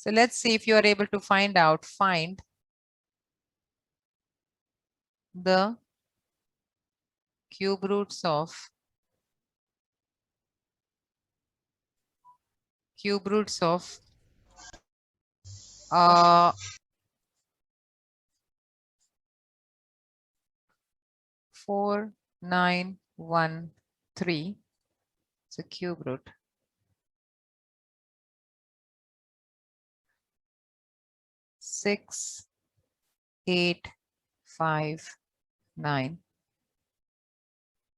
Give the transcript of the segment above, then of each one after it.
So let's see if you are able to find the cube roots of 4913. It's a cube root. 6, 8, 5, 9.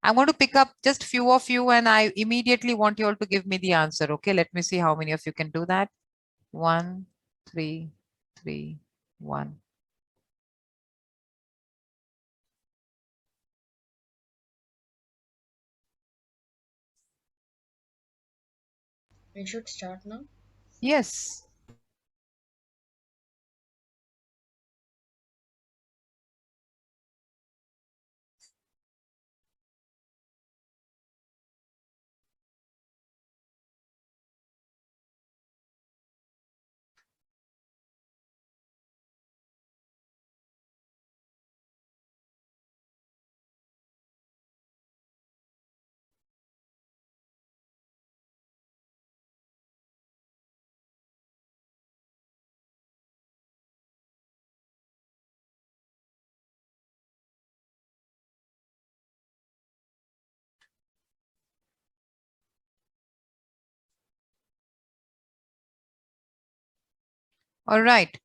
I'm going to pick up just few of you and I immediately want you all to give me the answer. Okay, let me see how many of you can do that. 1, 3, 3, 1. We should start now. Yes. All right.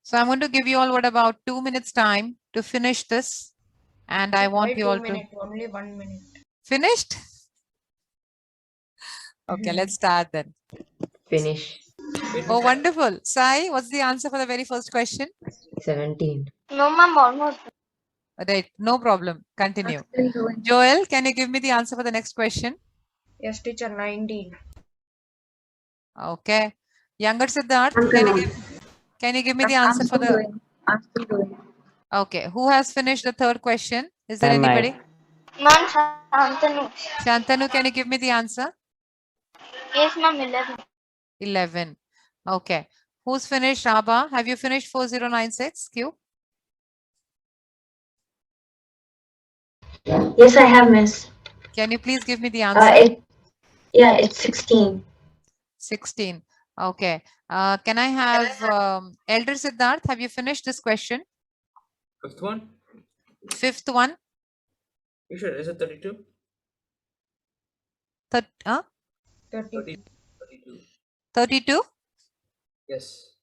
So I'm going to give you all what about 2 minutes time to finish this. And I want Why you 2 all to minutes? Only 1 minute. finished. Okay, let's start then. Finish. Oh, wonderful. Sai, what's the answer for the very first question? 17. No, ma'am, almost. Right, no problem. Continue. Still doing. Joel, can you give me the answer for the next question? Yes, teacher, 19. Okay. Younger Siddharth, can you give me the I'm answer for still the... doing. I'm still doing. Okay, who has finished the third question? Is there Ma'am, anybody? Ma'am, Shantanu. Shantanu, can you give me the answer? Yes, ma'am, 11. 11. Okay. Who's finished? Rabha, have you finished 4096 Q? Yes, I have, miss. Can you please give me the answer? It's 16. 16. Okay. Can I have Elder Siddharth? Have you finished this question? Fifth one? Fifth one? You sure? Is it 32? 32. 32. 32? Yes.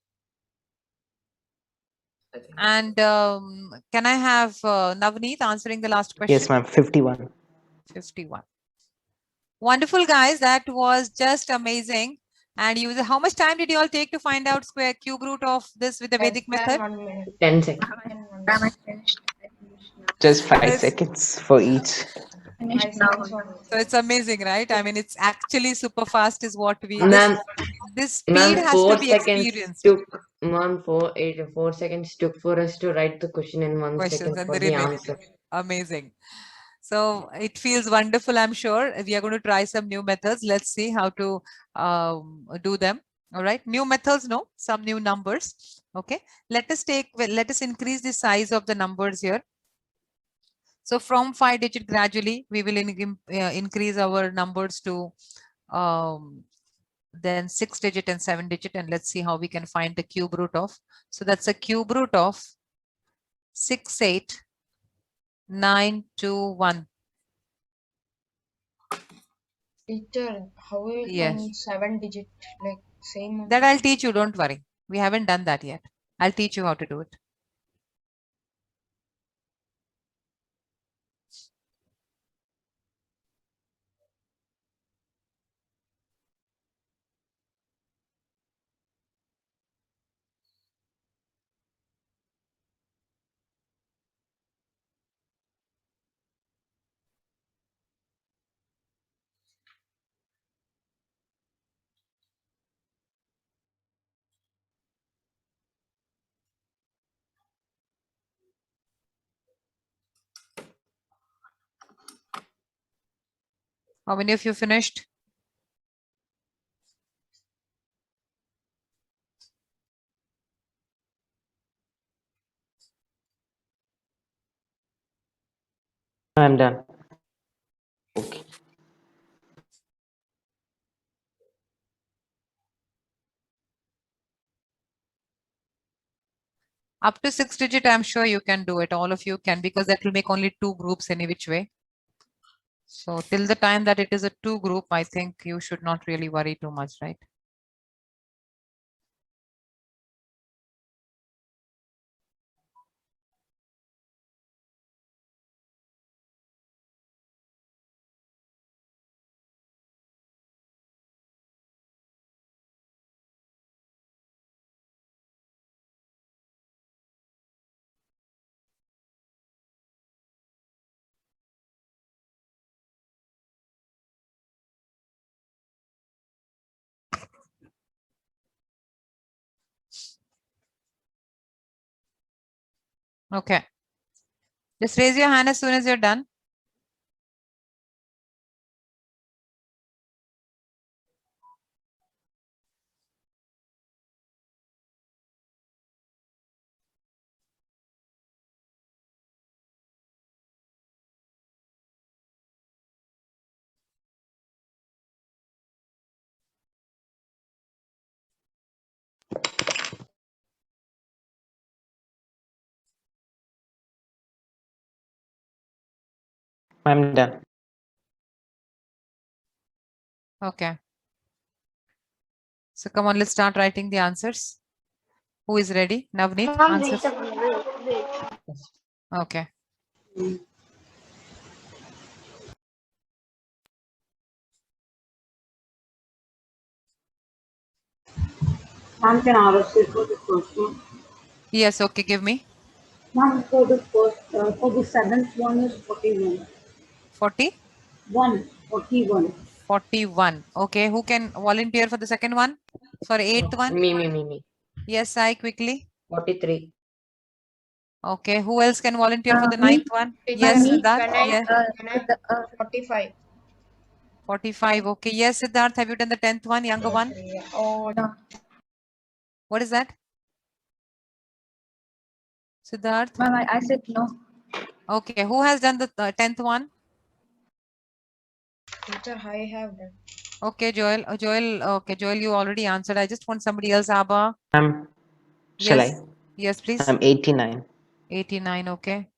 I think. And can I have Navneet answering the last question? Yes, ma'am. 51. 51. Wonderful, guys. That was just amazing. And you, how much time did you all take to find out square cube root of this with the Less Vedic than method? 1 minute. 10 seconds. Ma'am, I finished. I finished now. Just 5 Yes. seconds for each. Finished 5 now. seconds only. So it's amazing, right? I mean, it's actually super fast is what we... Ma'am, This speed has to 4 be seconds experienced. took, ma'am, 4 seconds took for us to write the question and 1 Questions second and for the the remaining. answer. Amazing. So it feels wonderful, I'm sure. We are going to try some new methods. Let's see how to do them. All right. New methods, no, some new numbers. Okay. Let us increase the size of the numbers here. So from 5 digit gradually, we will increase our numbers to then 6 digit and 7 digit. And let's see how we can find the cube root of. So that's a cube root of 68921. Teacher, how will you Yes. find 7 digit? Like same. That I'll teach you. Don't worry. We haven't done that yet. I'll teach you how to do it. How many of you finished? I'm done. Okay. Up to 6 digit, I'm sure you can do it. All of you can, because that will make only 2 groups any which way. So till the time that it is a 2 group, I think you should not really worry too much, right? Okay. Just raise your hand as soon as you're done. I'm done. Okay. So come on, let's start writing the answers. Who is ready? Navneet, Ma'am, answer. wait a minute. Wait. Okay. Ma'am, can I ask you for the first one? Yes, okay, give me. Ma'am, for the first, for the seventh one is 41. 40? 41. 41. Okay, who can volunteer for the second one? For eighth one? Me. Yes, I quickly. 43. Okay, who else can volunteer for the Me? ninth one? Teacher, Yes, Me? Siddharth. can I, Yeah, can I, 45. 45. Okay, yes, Siddharth. Have you done the 10th one, younger one? Oh, No. What is that? Siddharth. Ma'am, I said no. Okay, who has done the 10th one? teacher, I have done. Okay, Joel. Joel. Okay, Joel, you already answered. I just want somebody else. Abba. Shall Yes. I? Yes, please. I'm 89. 89. Okay.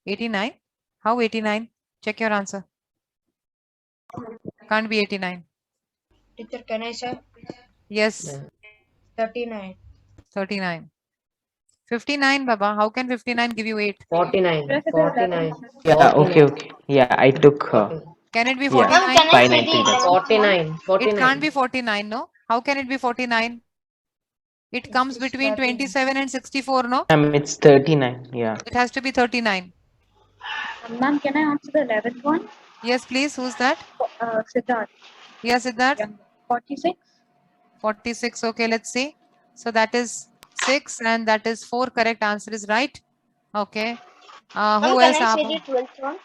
89. How 89? Check your answer. Can't be 89. Teacher, can I say Yes. Yeah. 39? 39. 59, Baba. How can 59 give you 8? 49. Press the 49. 11. Yeah, 49. okay, okay. Yeah, I took 49. Can it be yeah, 49? Ma'am, can I say the 593. That's 11th one? 49. It can't 49. be 49, no? How can it be 49? It comes It is between 39. 27 and 64, no? it's 39. Yeah. It has to be 39. Ma'am, can I answer the 11th one? Yes, please. Who's that? Siddharth. Yes, Siddharth. Yeah. 46. 46. Okay, let's see. So that is 6 and that is 4. Correct answer is right. Okay. Ma'am, Who can else? I say Abu? the 12th one?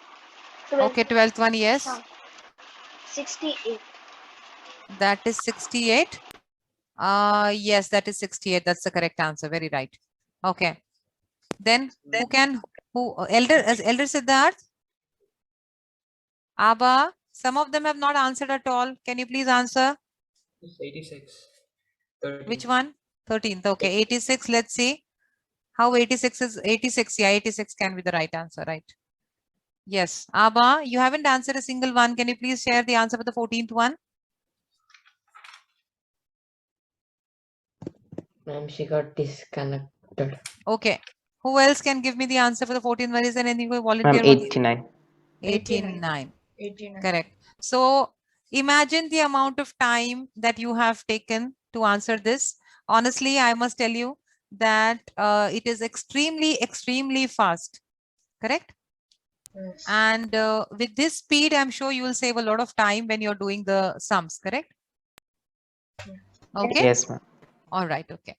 Okay, 12th one. Yes. Ma'am, 68. That is 68. Yes, that is 68. That's the correct answer. Very right. Okay. Then Elder Siddharth? Abba, some of them have not answered at all. Can you please answer? It's 86. 13. Which one? 13th. Okay, 86. Let's see. How 86 is 86. Yeah, 86 can be the right answer, right? Yes. Abba, you haven't answered a single one. Can you please share the answer for the 14th one? Ma'am, she got disconnected. Okay. Who else can give me the answer for the 14th one? Is there any I'm volunteer? 89. 89. 89. Correct. So imagine the amount of time that you have taken to answer this. Honestly, I must tell you that it is extremely fast. Correct? Yes. And with this speed, I'm sure you will save a lot of time when you're doing the sums. Correct? Okay. Yes, ma'am. All right. Okay.